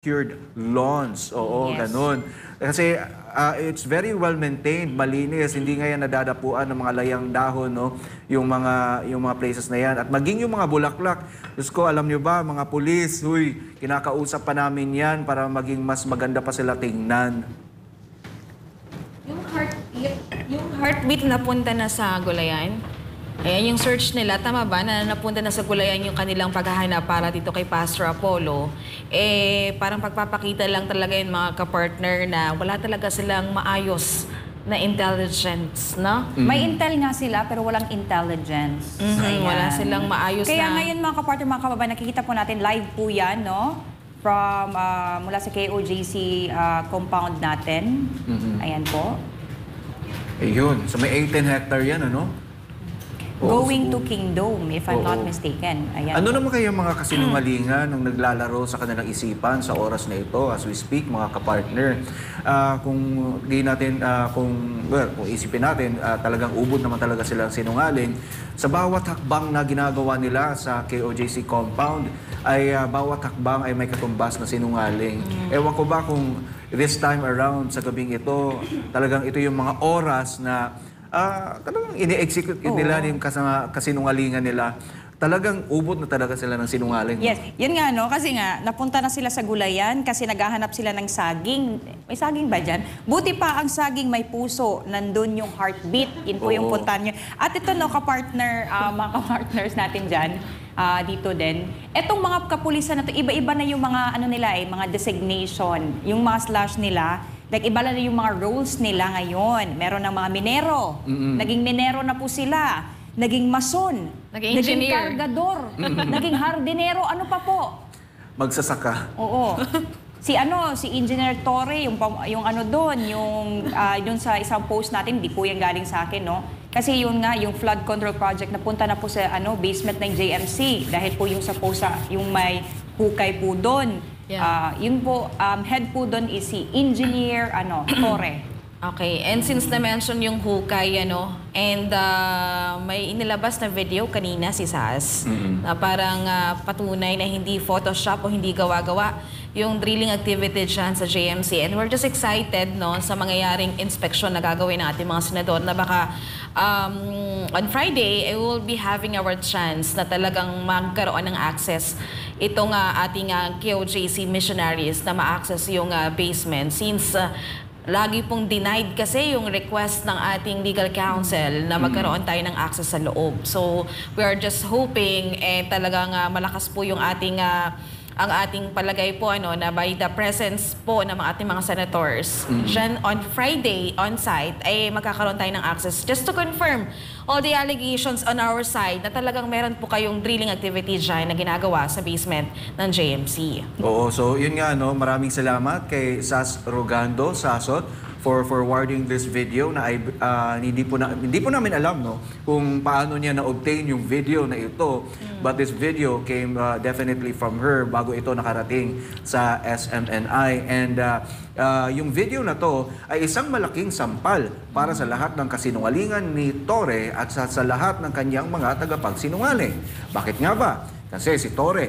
cured lawns. Oo, Yes. ganun. Kasi it's very well maintained, malinis, hindi nga yan nadadapuan ng mga layang dahon, no? Yung mga places na yan. At maging yung mga bulaklak. Diyos ko, alam nyo ba, mga pulis, huy, kinakausap pa namin yan para maging mas maganda pa sila tingnan. Yung heartbeat napunta na sa Gulayan. Ayan, yung search nila, tama ba, na napunta na sa Gulayan yung kanilang paghahanap para dito kay Pastor Apollo, parang pagpapakita lang talaga yung mga kapartner na wala talaga silang maayos na intelligence, no? May intel nga sila pero walang intelligence. Ayan. Wala silang maayos Kaya na... ngayon mga kapartner, mga kababayan, nakikita po natin live po yan, no? From mula sa KOJC compound natin. Ayan po. Ayun, so may 18 hectare yan, ano? Going to Kingdom, if I'm not mistaken. Ayan. Ano naman kaya mga kasinungalingan ang naglalaro sa kanilang isipan sa oras na ito as we speak, mga kapartner? Kung di natin, kung isipin natin, talagang ubod naman talaga silang sinungaling. Sa bawat hakbang na ginagawa nila sa KOJC compound, ay bawat hakbang ay may katumbas na sinungaling. Ewan ko ba kung this time around sa gabing ito, talagang ito yung mga oras na talagang ini-execute nila yung kasinungalingan nila. Talagang ubod na talaga sila ng sinungaling. Yes, yun nga no, kasi nga napunta na sila sa Gulayan kasi naghahanap sila ng saging. May saging ba dyan? Buti pa ang saging may puso, nandun yung heartbeat. Yun po yung puntahan nyo. At ito no, kapartner, mga kapartners natin dyan, dito din. Etong mga kapulisan na to, iba-iba na yung mga ano nila mga designation, yung mga slash nila. Like, iba na yung mga roles nila ngayon. Meron ng mga minero. Naging minero na po sila. Naging mason. Naging engineer. Naging kargador. Naging hardinero. Ano pa po? Magsasaka. Oo. Si Engineer Torre, yung ano doon, doon sa isang post natin, hindi po yan galing sa akin, no? Kasi yun nga, yung flood control project, napunta na po sa basement ng JMC. Dahil po yung sa post, yung may hukay po doon. Yeah. Yun po, head po doon is si Engineer Torre. Okay, and since na-mention yung hukay, and may inilabas na video kanina si Sas, na parang patunay na hindi Photoshop o hindi gawa-gawa yung drilling activity dyan sa JMC. And we're just excited, sa mangyayaring inspection na gagawin ng ating mga senador na baka on Friday, we'll be having our chance na talagang magkaroon ng access itong ating KOJC missionaries na ma-access yung basement since lagi pong denied kasi yung request ng ating legal counsel na magkaroon tayo ng access sa loob. So, we are just hoping talagang malakas po yung ating ang ating palagay po na by the presence po ng ating mga senators dyan on Friday on site ay magkakaroon tayo ng access just to confirm all the allegations on our side na talagang meron po kayong drilling activity dyan na ginagawa sa basement ng JMC. Oo, so yun nga, maraming salamat kay Sas Rogando, Sasot, for forwarding this video na hindi po namin alam kung paano niya na-obtain yung video na ito. But this video came definitely from her bago ito nakarating sa SMNI. And yung video na to ay isang malaking sampal para sa lahat ng kasinungalingan ni Torre at sa lahat ng kanyang mga tagapagsinungaling. Bakit nga ba? Kasi si Torre,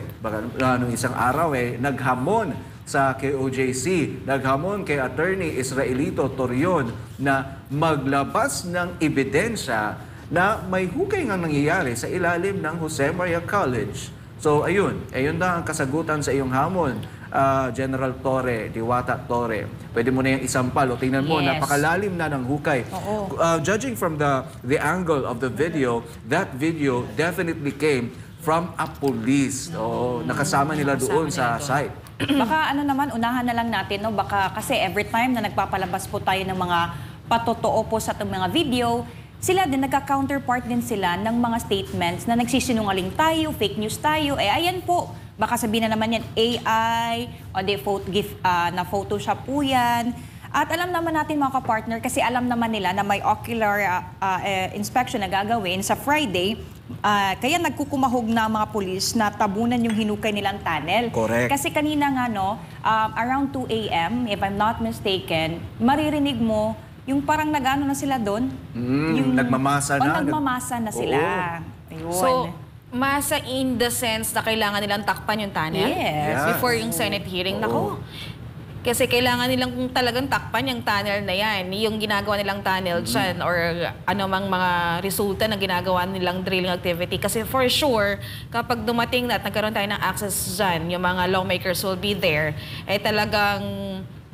nung isang araw naghamon sa KOJC, naghamon kay Attorney Israelito Torion na maglabas ng ebidensya na may hukay nga nangyayari sa ilalim ng Jose Maria College. So ayun na ang kasagutan sa iyong hamon, General Torre, Diwata Torre. Pwede mo na yung isampal. Tingnan mo, napakalalim na ng hukay. Judging from the angle of the video, that video definitely came from a police. Nakasama nila doon sa site. Baka naman, unahan na lang natin, baka kasi every time na nagpapalabas po tayo ng mga patotoo po sa itong mga video, sila din, nagka-counterpart din sila ng mga statements na nagsisinungaling tayo, fake news tayo. Ayan po, baka sabihin na naman yan, AI, o na Photoshop po yan. At alam naman natin mga kapartner, kasi alam naman nila na may ocular inspection na gagawin sa Friday. Kaya nagkukumahog na mga pulis na tabunan yung hinukay nilang tunnel. Correct. Kasi kanina nga around 2 a.m., if I'm not mistaken, maririnig mo yung parang nag-ano na sila doon. Nagmamasa na. Nagmamasa na sila. Ayun. So, Masa in the sense na kailangan nilang takpan yung tunnel? Yes. Yeah. Before yung Senate hearing. Oo. Nako. Kasi kailangan nilang kung talagang takpan yung tunnel na yan. Yung ginagawa nilang tunnel dyan or ano mang mga resulta na ginagawa nilang drilling activity. Kasi for sure, kapag dumating na at nagkaroon tayo ng access dyan, yung mga lawmakers will be there, eh talagang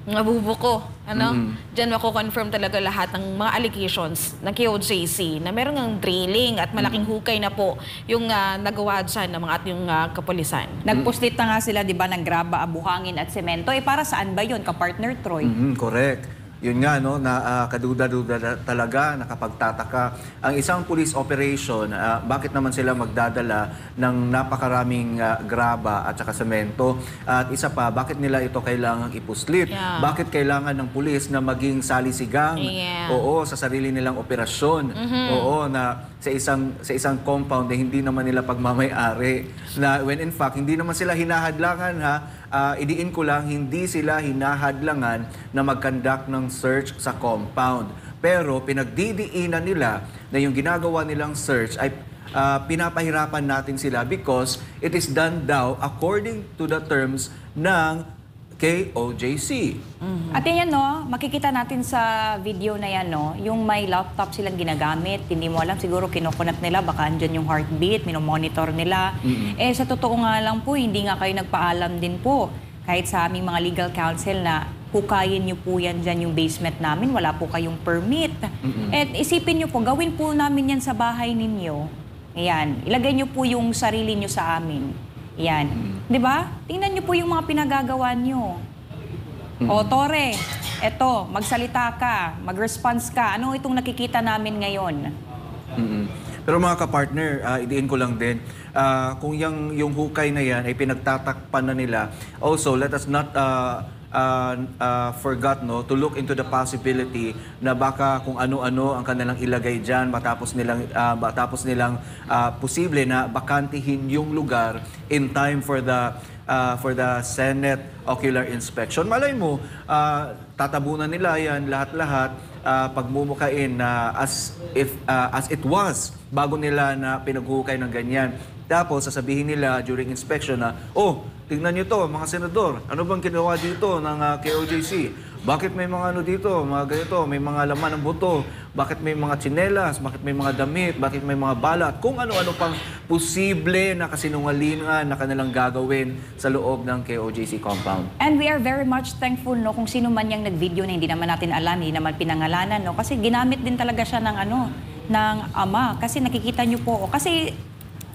mabubuko. Ano? Diyan mako-confirm talaga lahat ng mga allegations ng KOJC na meron ng drilling at malaking hukay na po yung nagawa dyan ng mga ating kapulisan. Nagpuslit na nga sila, di ba, ng graba, buhangin at semento. Eh, para saan ba yun, ka-partner Troy? Correct. Yun nga, no, na kaduda-duda talaga, nakapagtataka. Ang isang police operation, bakit naman sila magdadala ng napakaraming graba at saka semento? At isa pa, bakit nila ito kailangang ipuslit? Yeah. Bakit kailangan ng pulis na maging salisigang? Yeah. Oo, sa sarili nilang operasyon. Oo, na sa isang compound na hindi naman nila pagmamay-ari. Na when in fact, hindi naman sila hinahadlangan, ha? Idiin ko lang, hindi sila hinahadlangan na mag-conduct ng search sa compound. Pero pinagdidiinan nila na yung ginagawa nilang search ay pinapahirapan natin sila because it is done daw according to the terms ng KOJC. At yan, no, makikita natin sa video na yan, no, yung may laptop silang ginagamit, hindi mo alam, siguro kinukunat nila, baka andyan yung heartbeat, minomonitor nila. Eh, sa totoo nga lang po, hindi nga kayo nagpaalam din po, kahit sa aming mga legal counsel na hukayin niyo po yan dyan yung basement namin, wala po kayong permit. At isipin niyo po, gawin po namin yan sa bahay ninyo. Ayan, ilagay niyo po yung sarili niyo sa amin. Yan. Di ba? Tingnan niyo po yung mga pinagagawa niyo. O, Tore, eto, magsalita ka, mag-response ka. Ano itong nakikita namin ngayon? Pero mga kapartner, idiin ko lang din, kung yung hukay na yan ay pinagtatakpan na nila, also let us not forgot, no, to look into the possibility na baka kung ano-ano ang kanilang ilagay dyan matapos nilang posible na bakantihin yung lugar in time for the Senate ocular inspection. Malay mo, tatabunan nila yan lahat-lahat, pagmumukain na as it was bago nila na pinaghukay ng ganyan. Tapos sasabihin nila during inspection na, oh, tingnan nyo to, mga senador, ano bang ginawa dito ng KOJC? Bakit may mga ano dito, mga ganito, may mga laman ng buto? Bakit may mga tsinelas? Bakit may mga damit? Bakit may mga balat? Kung ano-ano pang posible na kasinungalingan na kanilang gagawin sa loob ng KOJC compound. And we are very much thankful, no, kung sino man yung nag-video na hindi naman natin alam, hindi naman pinangalanan, no, kasi ginamit din talaga siya ng ng ama. Kasi nakikita nyo po, kasi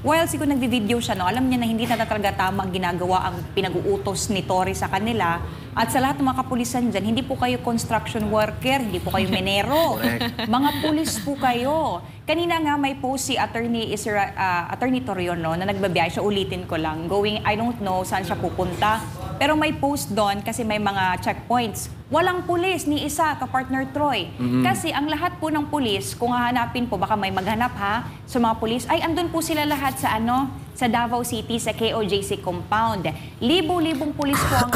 while siguro nagbi-video siya, no, alam niya na hindi na talaga tama ang ginagawa ang pinag-uutos ni Tory sa kanila. At sa lahat ng mga kapulisan dyan, hindi po kayo construction worker, hindi po kayo menero. Mga pulis po kayo. Kanina nga may post si Attorney Torion, no, na nagbabiyay siya, ulitin ko lang. I don't know saan siya pupunta. Pero may post doon kasi may mga checkpoints. Walang pulis, ni isa, ka-partner Troy. Kasi ang lahat po ng pulis, kung hahanapin po, baka may maghanap ha, sa mga pulis, ay andun po sila lahat sa sa Davao City, sa KOJC compound. Libo-libong pulis po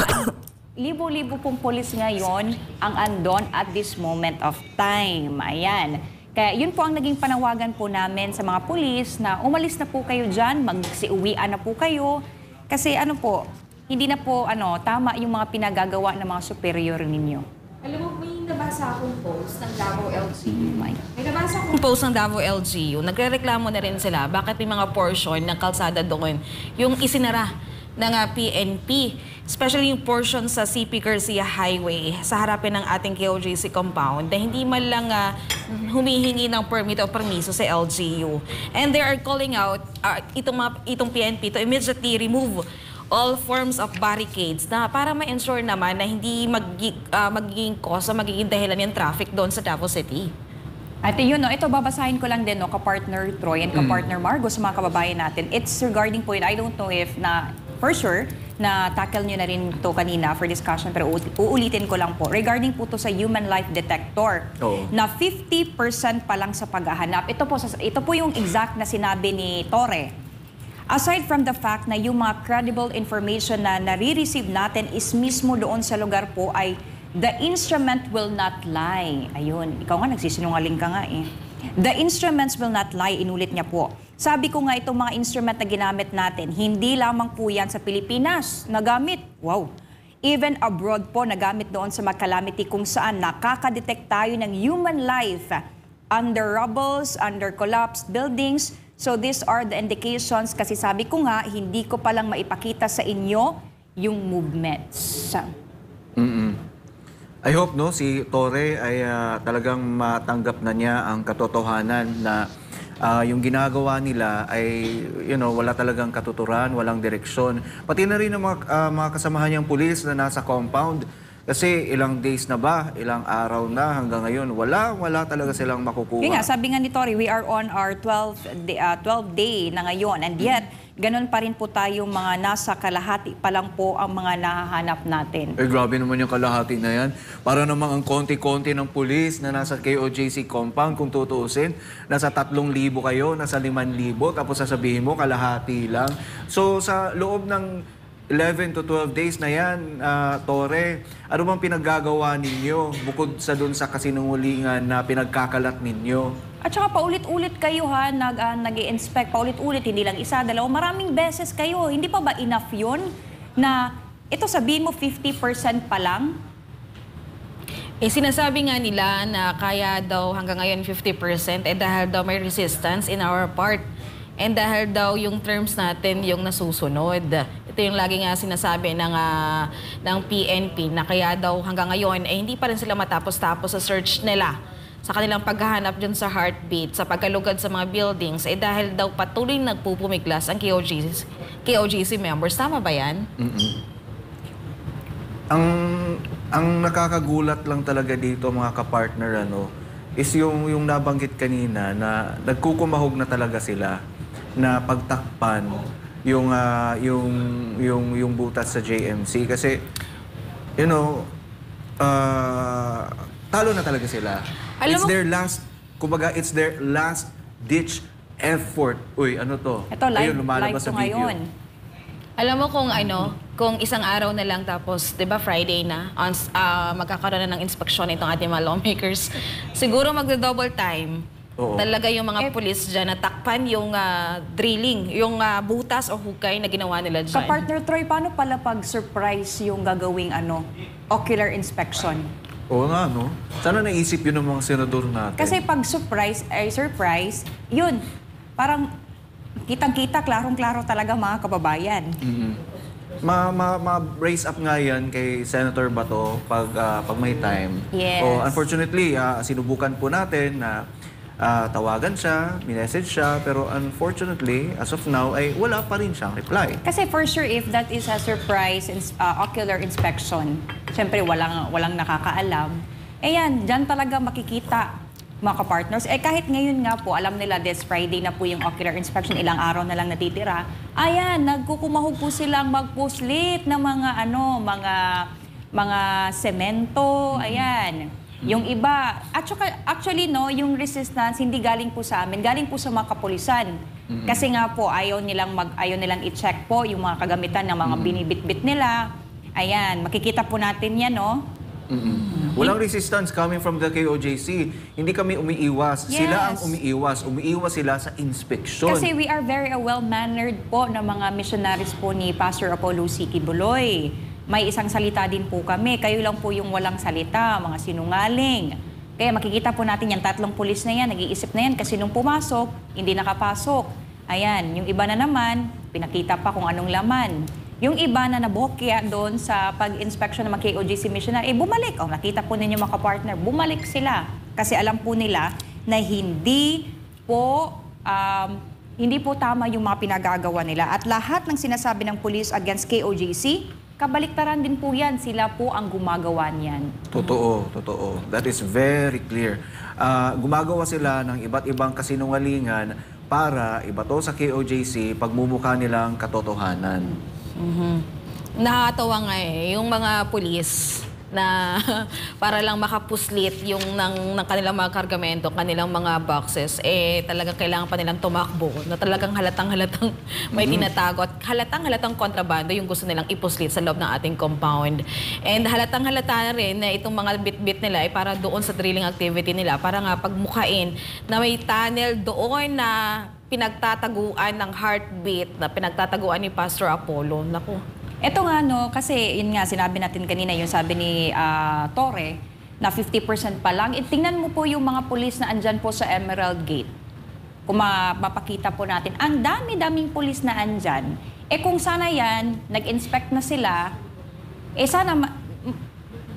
libo-libo pong pulis ngayon ang andon at this moment of time. Ayan. Kaya yun po ang naging panawagan po namin sa mga pulis na umalis na po kayo dyan, magsiuwian na po kayo. Kasi hindi na po tama yung mga pinagagawa ng mga superior ninyo. Alam mo, may nabasa akong post ng Davao LGU. May nabasa akong post ng Davao LGU. Nagre-reklamo na rin sila bakit may mga portion ng kalsada doon yung isinara ng PNP. Especially yung portion sa CP Garcia Highway sa harapin ng ating KOJC compound na hindi man lang humihingi ng permit o permiso sa LGU. And they are calling out itong PNP to immediately remove all forms of barricades na para ma-ensure naman na hindi magiging cause o magiging dahilan yung traffic doon sa Davao City. At yun, ito babasahin ko lang din, ka-partner Troy and ka-partner Margo sa mga kababayan natin. It's regarding po yun. I don't know if for sure, na tackle nyo na rin to kanina for discussion, pero uulitin ko lang po. Regarding po to sa human life detector, na 50% pa lang sa paghahanap. Ito po yung exact na sinabi ni Tore. Aside from the fact na yung mga credible information na nare-receive natin is mismo doon sa lugar po ay the instrument will not lie. Ayun, ikaw nga nagsisinungaling ka nga eh. The instruments will not lie, inulit niya po. Sabi ko nga itong mga instrument na ginamit natin, hindi lamang po yan sa Pilipinas nagamit. Wow! Even abroad po nagamit doon sa mga calamity kung saan nakakadetect tayo ng human life under rubbles, under collapsed buildings. So these are the indications kasi sabi ko nga, hindi ko palang maipakita sa inyo yung movements. I hope no si Torre ay talagang matanggap na niya ang katotohanan na yung ginagawa nila ay wala talagang katuturan, walang direksyon. Pati na rin ang mga kasamahan niyang pulis na nasa compound kasi ilang days na ba, ilang araw na hanggang ngayon wala talaga silang makukuha. Yun nga, sabi nga ni Tori, we are on our 12th day na ngayon and yet ganun pa rin po tayo mga nasa kalahati pa lang po ang mga nahahanap natin. Eh grabe naman yung kalahati na yan. Para namang ang konti-konti ng pulis na nasa KOJC compound kung tutuusin. Nasa 3,000 kayo, nasa 5,000 tapos sasabihin mo kalahati lang. So sa loob ng 11 to 12 days na yan, Torre, ano bang pinaggagawa ninyo bukod sa dun sa kasinungalingan na pinagkakalat ninyo? At saka paulit-ulit kayo ha, nag-i-inspect, paulit-ulit, hindi lang isa, dalawa, maraming beses kayo. Hindi pa ba enough yun na ito sabihin mo 50% pa lang? Eh, sinasabi nga nila na kaya daw hanggang ngayon 50% dahil daw may resistance in our part. And dahil daw yung terms natin yung nasusunod. Ito yung lagi nga sinasabi ng PNP na kaya daw hanggang ngayon hindi pa rin sila matapos-tapos sa search nila sa kanilang paghahanap dyan sa heartbeat, sa pagkalugad sa mga buildings, dahil daw patuloy nagpupumiglas ang KOJC members. Tama ba yan? Ang nakakagulat lang talaga dito mga kapartner is yung nabanggit kanina na nagkukumahog na talaga sila na pagtakpan yung butas sa JMC kasi talo na talaga sila. It's their last ditch effort. Uy, ano to? Ito, live lumalabas to sa video. ngayon. Alam mo kung isang araw na lang tapos, 'di ba, Friday na, magkakaroon na ng inspeksyon itong ating mga lawmakers. Siguro magdo-double time. Oo. Talaga yung mga pulis dyan natakpan yung drilling, yung butas o hukay na ginawa nila dyan. Ka-partner Troy, paano pala pag surprise yung gagawing ocular inspection? Oo nga, no? Sana naisip yun ng mga senador natin. Kasi pag surprise, yun, parang kitang-kita, klarong-klaro talaga mga kababayan. Ma-raise up nga yan kay Senator Bato pag may time. Yes. Unfortunately, sinubukan po natin na tawagan siya, minessage siya, pero unfortunately, as of now, ay wala pa rin siyang reply. Kasi for sure, if that is a surprise ocular inspection, syempre walang nakakaalam, yan, dyan talaga makikita mga ka-partners. Kahit ngayon nga po, alam nila this Friday na po yung ocular inspection, ilang araw na lang natitira. Ayan, nagkukumahog po silang magpuslit ng mga semento, ayan. Yung iba, actually yung resistance hindi galing po sa amin, galing po sa mga kapulisan. Kasi nga po ayaw nilang i-check po yung mga kagamitan ng mga binibitbit nila. Ayan, makikita po natin yan, no? Walang resistance coming from the KOJC. Hindi kami umiiwas. Yes. Sila ang umiiwas. Umiiwas sila sa inspeksyon. Kasi we are very well-mannered po ng mga missionaries po ni Pastor Apollo C. Kibuloy. May isang salita din po kami. Kayo lang po yung walang salita, mga sinungaling. Kaya makikita po natin yung 3 pulis na yan, nag-iisip na yan kasi nung pumasok, hindi nakapasok. Ayan, yung iba na naman, pinakita pa kung anong laman. Yung iba na nabokya doon sa pag-inspection ng mga KOJC missionary, bumalik. Nakita po ninyo mga partner, bumalik sila. Kasi alam po nila na hindi po tama yung mga pinagagawa nila. At lahat ng sinasabi ng police against KOJC, kabaliktaran din po yan. Sila po ang gumagawa niyan. Totoo. That is very clear. Gumagawa sila ng iba't ibang kasinungalingan para ibato sa KOJC pagmumukha nilang katotohanan. Nakakatawa nga yung mga pulis, na para lang makapuslit yung ng kanilang mga kargamento, kanilang mga boxes, talagang kailangan pa nilang tumakbo na talagang halatang-halatang may tinatago at halatang-halatang kontrabando yung gusto nilang ipuslit sa loob ng ating compound. And halatang-halata rin na itong mga bit-bit nila ay para doon sa drilling activity nila, para nga pagmukain na may tunnel doon na pinagtataguan ng heartbeat, na pinagtataguan ni Pastor Apollo. Naku. Ito nga, no, kasi yun nga, sinabi natin kanina, yung sabi ni Torre, na 50% pa lang. Tingnan mo po yung mga pulis na andyan po sa Emerald Gate. Kung mapakita po natin, ang dami-daming pulis na andyan. Kung sana yan, nag-inspect na sila, sana,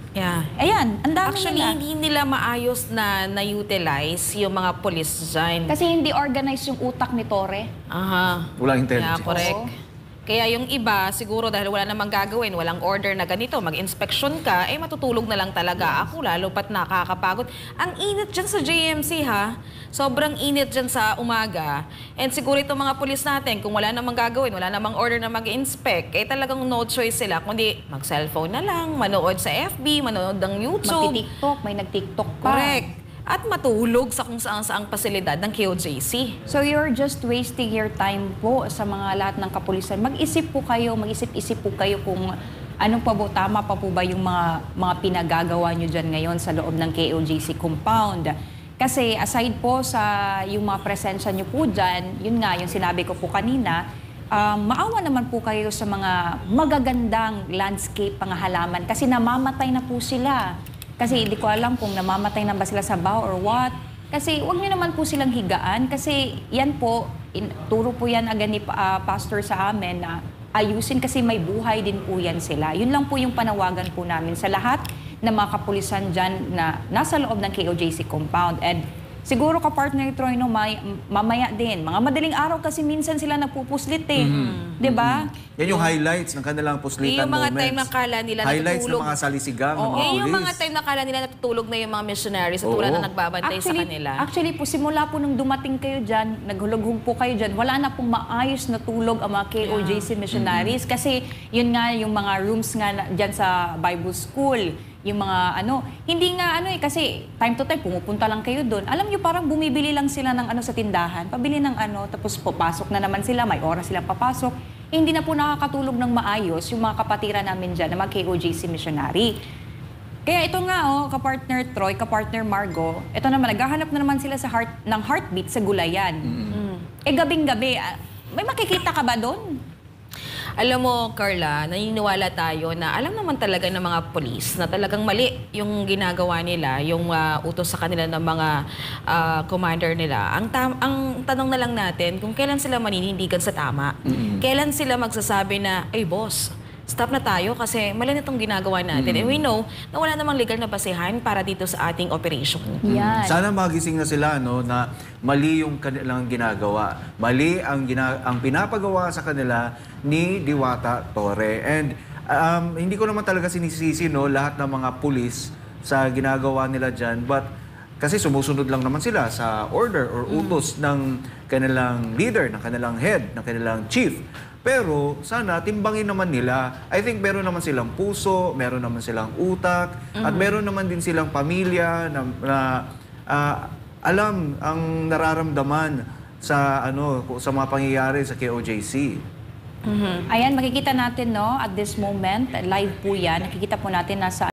Yeah. ayan, ang dami Actually, nila. hindi nila maayos na-utilize yung mga police dyan. Kasi hindi organized yung utak ni Torre. Aha. Walang Yeah, intelligence. correct. Oo. Kaya yung iba, siguro dahil wala namang gagawin, walang order na ganito, mag-inspection ka, matutulog na lang talaga ako, lalo pat nakakapagod. Ang init dyan sa JMC, ha? Sobrang init dyan sa umaga. And siguro itong mga pulis natin, kung wala namang gagawin, wala namang order na mag-inspect, talagang no choice sila, kundi mag-cellphone na lang, manood sa FB, manood ng YouTube. Magti-TikTok, may nag-TikTok pa. Correct. At matulog sa kung saan-saang pasilidad ng KOJC. So you're just wasting your time po sa mga lahat ng kapulisan. Mag-isip po kayo, mag-isip-isip po kayo kung ano pa po, tama pa po ba yung mga pinagagawa nyo dyan ngayon sa loob ng KOJC compound. Kasi aside po sa yung mga presensya nyo po dyan, yun nga, yung sinabi ko po kanina, maawa naman po kayo sa mga magagandang landscape, pangahalaman, kasi namamatay na po sila. Kasi hindi ko alam kung namamatay na ba sila sa bao or what. Kasi huwag niyo naman po silang higaan. Kasi yan po, turo po yan agad ni pastor sa amin na ayusin kasi may buhay din po yan sila. Yun lang po yung panawagan po namin sa lahat ng mga kapulisan dyan na nasa loob ng KOJC compound. And siguro ka-partner Troy, no, mamaya din. Mga madaling araw kasi minsan sila nagpupuslit eh. Diba? Yan yung highlights ng kanilang puslitan Yung mga moments. time na kala nila highlights natutulog. ng mga salisigang ng mga Yan yung pulis. mga time na kala nila natutulog na yung mga missionaries at Oo. wala na nagbabantay sa kanila. Actually po, simula po nung dumating kayo dyan, naghulog po kayo dyan, wala na pong maayos na tulog ang mga KOJC missionaries. Kasi yun nga, yung mga rooms nga dyan sa Bible School, yung mga hindi nga kasi time to time pumupunta lang kayo doon. Alam niyo parang bumibili lang sila ng sa tindahan, pabili ng tapos papasok na naman sila, may oras silang papasok. Hindi na po nakakatulog ng maayos yung mga kapatiran namin dyan, na mga KOJC missionary. Kaya ito nga, kapartner Troy, kapartner Margo, ito naman, naghahanap na naman sila ng heartbeat sa Gulayan. Gabing-gabi, may makikita ka ba doon? Alam mo, Carla, naniniwala tayo na alam naman talaga ng mga polis na talagang mali yung ginagawa nila, yung utos sa kanila ng mga commander nila. Ang tanong na lang natin kung kailan sila maninindigan sa tama. Kailan sila magsasabi na, ay boss, stop na tayo kasi mali na itong ginagawa natin. And we know na wala namang legal na basehan para dito sa ating operation. Yan. Sana magising na sila na mali yung kanilang ginagawa. Mali ang pinapagawa sa kanila ni Diwata Torre. And hindi ko naman talaga sinisisi lahat ng mga pulis sa ginagawa nila dyan. But kasi sumusunod lang naman sila sa order or utos ng kanilang leader, ng kanilang head, ng kanilang chief. Pero sana timbangin naman nila. I think meron naman silang puso, meron naman silang utak, at meron naman din silang pamilya na alam ang nararamdaman sa sa mga pangyayari sa KOJC. Ayan, makikita natin at this moment, live po yan, nakikita po natin nasa